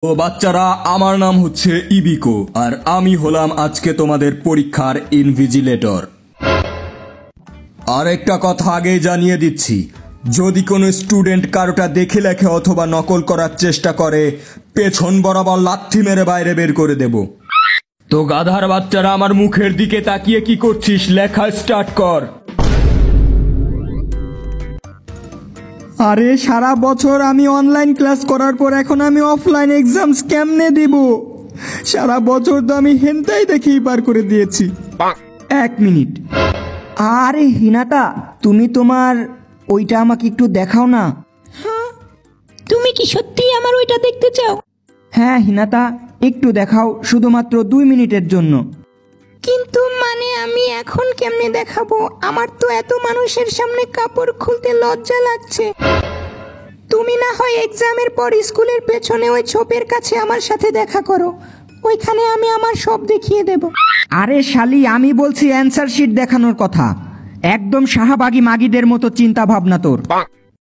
ও বাচ্চারা, আমার নাম হচ্ছে ইবিকো আর আমি হলাম আজকে তোমাদের পরীক্ষার ইনভিজিলেটর। আর একটা কথা আগেই জানিয়ে দিচ্ছি, যদি কোনো স্টুডেন্ট কারোটা দেখে লেখে অথবা নকল করার চেষ্টা করে পেছন বরাবর লাথি মেরে বাইরে বের করে দেব। তো গাধার বাচ্চারা, আমার মুখের দিকে তাকিয়ে কি করছিস? লেখা স্টার্ট কর। আরে সারা বছর আমি অনলাইন ক্লাস করার পর এখন আমি অফলাইন এক্সামস কেমনে দিব? সারা বছর তো আমি হেনটাই দেখেই পার করে দিয়েছি। 1 মিনিট। আরে হিনাতা, তুমি তোমার ওইটা আমাকে একটু দেখাও না। তুমি কি সত্যি আমার ওইটা দেখতে চাও? হ্যাঁ হিনাতা, একটু দেখাও, শুধুমাত্র 2 মিনিটের জন্য। কিন্তু মানে আমি এখন কেমনে দেখাবো? আমার তো এত মানুষের সামনে কাপড় খুলতে লজ্জা লাগছে। তুমি না হয় এক্সামের পর স্কুলের পেছনে ওই ছোপের কাছে আমার সাথে দেখা করো, ওইখানে আমি আমার সব দেখিয়ে দেব। আরে শালি, আমি বলছি অ্যান্সার শিট দেখানোর কথা। একদম শাহবাগী মাগিদের মতো চিন্তা ভাবনা তোর।